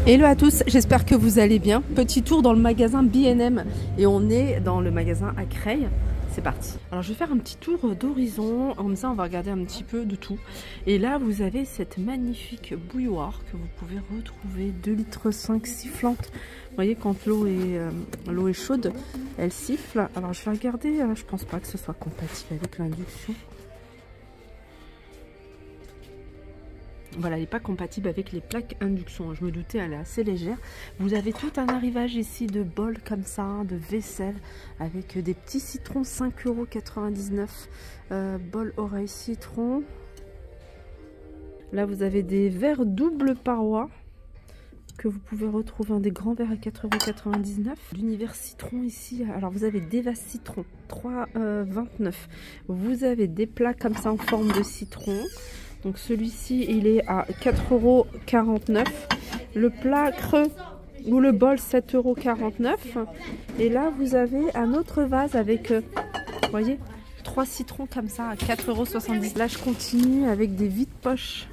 Hello à tous, j'espère que vous allez bien. Petit tour dans le magasin B&M et on est dans le magasin à Creil. C'est parti. Alors je vais faire un petit tour d'horizon, comme ça on va regarder un petit peu de tout. Et là vous avez cette magnifique bouilloire que vous pouvez retrouver 2,5 litres sifflante. Vous voyez quand l'eau est chaude, elle siffle. Alors je vais regarder, je pense pas que ce soit compatible avec l'induction. Voilà, elle n'est pas compatible avec les plaques induction. Je me doutais, elle est assez légère. Vous avez tout un arrivage ici de bols comme ça, de vaisselle, avec des petits citrons, 5,99 €. Bol oreille citron. Là, vous avez des verres double paroi que vous pouvez retrouver, des grands verres à 4,99 €. L'univers citron ici. Alors, vous avez des vases citron, 3,29 €. Vous avez des plats comme ça en forme de citron. Donc celui-ci, il est à 4,49 €. Le plat creux ou le bol, 7,49 €. Et là, vous avez un autre vase avec, vous voyez, 3 citrons comme ça à 4,70 €. Là, je continue avec des vides-poches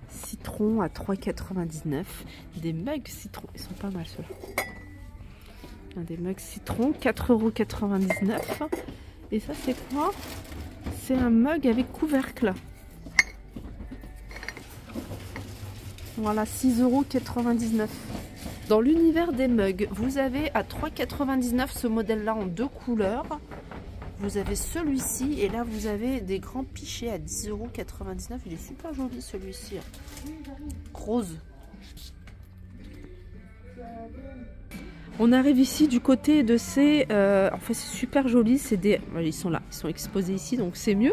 citron à 3,99 €. Des mugs citron, ils sont pas mal ceux-là. Des mugs citron, 4,99 €. Et ça, c'est quoi? C'est un mug avec couvercle. Voilà, 6,99 €. Dans l'univers des mugs, vous avez à 3,99 € ce modèle-là en 2 couleurs. Vous avez celui-ci et là vous avez des grands pichets à 10,99 €. Il est super joli celui-ci. Rose. On arrive ici du côté de ces... en fait c'est super joli, c'est des... Ils sont là, ils sont exposés ici, donc c'est mieux.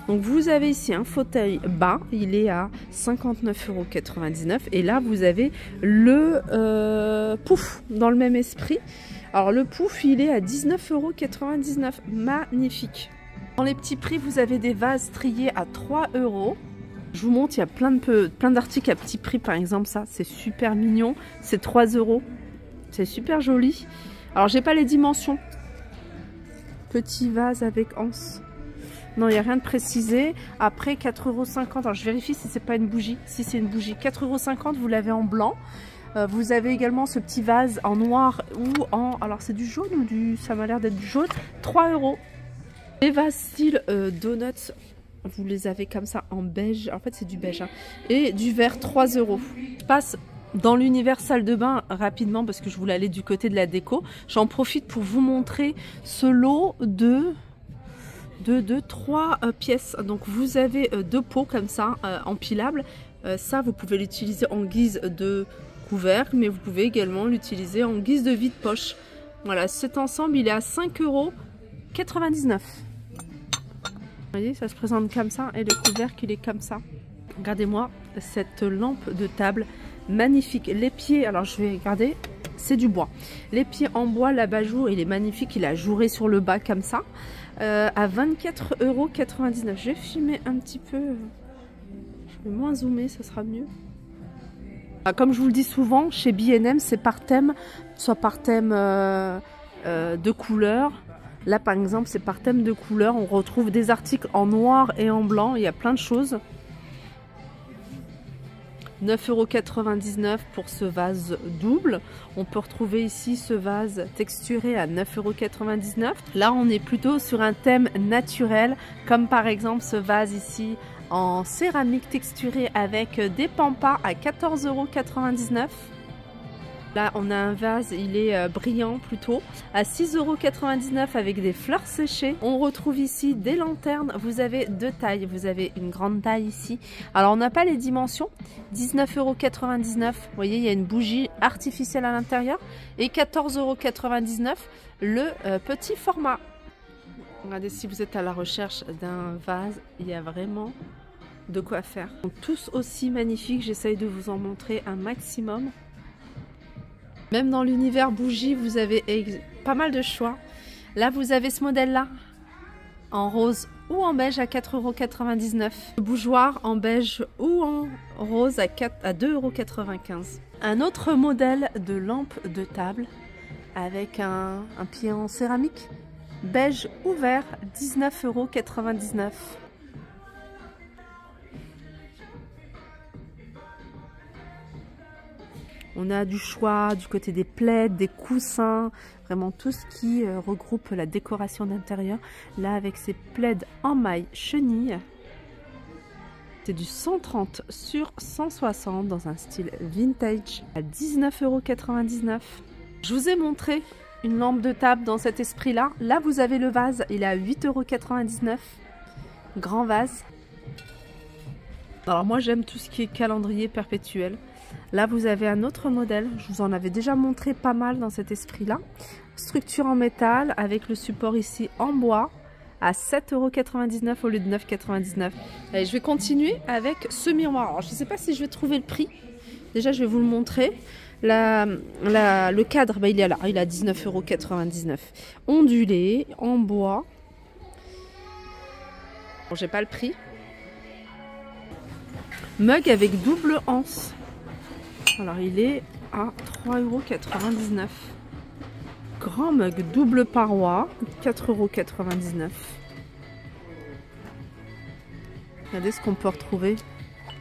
Donc vous avez ici un fauteuil bas, il est à 59,99 € et là vous avez le pouf dans le même esprit. Alors le pouf il est à 19,99 €, magnifique. Dans les petits prix vous avez des vases triés à 3 €. Je vous montre, il y a plein d'articles à petit prix, par exemple ça c'est super mignon, c'est 3 €. C'est super joli. Alors, j'ai pas les dimensions. Petit vase avec anse. Non, il n'y a rien de précisé. Après, 4,50 €. Alors, je vérifie si c'est pas une bougie. Si c'est une bougie, 4,50 €, vous l'avez en blanc. Vous avez également ce petit vase en noir ou en... Alors, c'est du jaune ou du... Ça m'a l'air d'être du jaune. 3 €. Les vases style donuts, vous les avez comme ça en beige. En fait, c'est du beige. Hein. Et du vert, 3 €. Je passe... Dans l'univers salle de bain, rapidement, parce que je voulais aller du côté de la déco, j'en profite pour vous montrer ce lot de 3 pièces. Donc vous avez 2 pots comme ça, empilables. Ça, vous pouvez l'utiliser en guise de couvercle, mais vous pouvez également l'utiliser en guise de vide-poche. Voilà, cet ensemble, il est à 5,99 €. Vous voyez, ça se présente comme ça, et le couvercle, il est comme ça. Regardez-moi cette lampe de table. Magnifique. Les pieds, alors je vais regarder, c'est du bois. Les pieds en bois, l'abat-jour, il est magnifique. Il a ajouré sur le bas comme ça. À 24,99 €. Je vais filmer un petit peu. Je vais moins zoomer, ça sera mieux. Comme je vous le dis souvent, chez B&M, c'est par thème. Soit par thème de couleur. Là, par exemple, c'est par thème de couleur. On retrouve des articles en noir et en blanc. Il y a plein de choses. 9,99 € pour ce vase double. On peut retrouver ici ce vase texturé à 9,99 €. Là, on est plutôt sur un thème naturel, comme par exemple ce vase ici en céramique texturée avec des pampas à 14,99 €. Là, on a un vase, il est brillant plutôt, à 6,99 € avec des fleurs séchées. On retrouve ici des lanternes. Vous avez 2 tailles. Vous avez une grande taille ici. Alors, on n'a pas les dimensions. 19,99 €. Vous voyez, il y a une bougie artificielle à l'intérieur. Et 14,99 € le petit format. Regardez, si vous êtes à la recherche d'un vase, il y a vraiment de quoi faire. Ils sont tous aussi magnifiques. J'essaye de vous en montrer un maximum. Même dans l'univers bougie, vous avez pas mal de choix. Là, vous avez ce modèle-là, en rose ou en beige à 4,99 €. Le bougeoir en beige ou en rose à 2,95 €. Un autre modèle de lampe de table avec un pied en céramique, beige ou vert, 19,99 €. On a du choix du côté des plaids, des coussins, vraiment tout ce qui regroupe la décoration d'intérieur. Là, avec ces plaids en maille chenille, c'est du 130 sur 160 dans un style vintage à 19,99 €. Je vous ai montré une lampe de table dans cet esprit-là. Là, vous avez le vase, il est à 8,99 €. Grand vase. Alors moi, j'aime tout ce qui est calendrier perpétuel. Là, vous avez un autre modèle. Je vous en avais déjà montré pas mal dans cet esprit-là. Structure en métal avec le support ici en bois à 7,99 € au lieu de 9,99 €. Allez, je vais continuer avec ce miroir. Alors, je ne sais pas si je vais trouver le prix. Déjà, je vais vous le montrer. Le cadre, bah, il est là. Il est à 19,99 €. Ondulé, en bois. Bon, j'ai pas le prix. Mug avec double anse. Alors, il est à 3,99 €. Grand mug double paroi, 4,99 €. Regardez ce qu'on peut retrouver.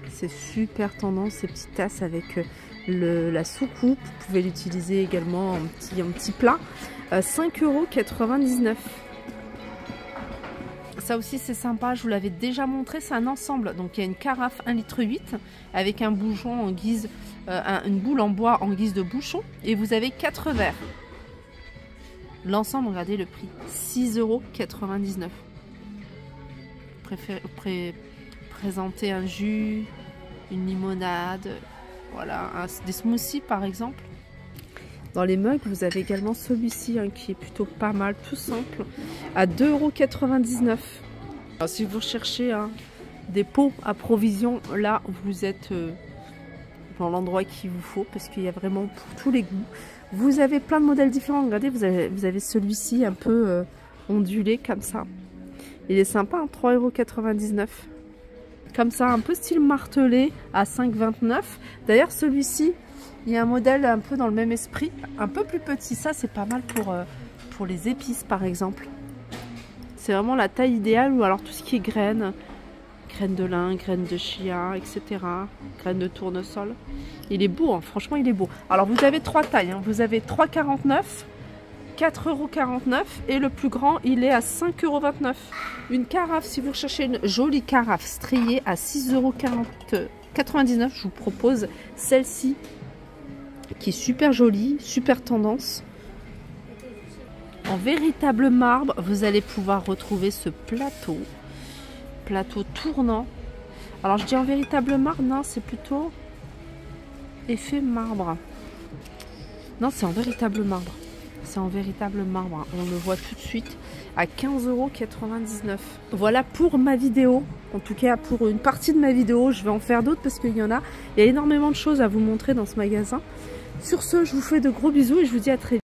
C'est super tendance, ces petites tasses avec la soucoupe. Vous pouvez l'utiliser également en petit plat. 5,99 €. Ça aussi c'est sympa, je vous l'avais déjà montré, c'est un ensemble. Donc il y a une carafe 1,8 litre avec un bouchon en guise, une boule en bois en guise de bouchon. Et vous avez 4 verres. L'ensemble, regardez le prix, 6,99 €. Présenter un jus, une limonade, voilà, des smoothies par exemple. Dans les mugs, vous avez également celui-ci qui est plutôt pas mal, tout simple, à 2,99 €. Alors, si vous recherchez des pots à provision, là vous êtes dans l'endroit qu'il vous faut parce qu'il y a vraiment pour tous les goûts. Vous avez plein de modèles différents. Regardez, vous avez celui-ci un peu ondulé comme ça. Il est sympa, 3,99 €. Comme ça, un peu style martelé à 5,29 €. D'ailleurs, celui-ci, il y a un modèle un peu dans le même esprit, un peu plus petit. Ça, c'est pas mal pour les épices, par exemple. C'est vraiment la taille idéale. Ou alors tout ce qui est graines de lin, graines de chia, etc. Graines de tournesol. Il est beau, franchement, il est beau. Alors, vous avez 3 tailles. Vous avez 3,49 €, 4,49 € et le plus grand, il est à 5,29 €. Une carafe, si vous recherchez une jolie carafe striée à 6,99 €, je vous propose celle-ci qui est super jolie, super tendance. En véritable marbre, vous allez pouvoir retrouver ce plateau tournant. Alors je dis en véritable marbre, non, c'est plutôt effet marbre. Non, c'est en véritable marbre. C'est en véritable marbre, on le voit tout de suite à 15,99 €. Voilà pour ma vidéo, en tout cas pour une partie de ma vidéo. Je vais en faire d'autres parce qu'il y a énormément de choses à vous montrer dans ce magasin. Sur ce, je vous fais de gros bisous et je vous dis à très vite.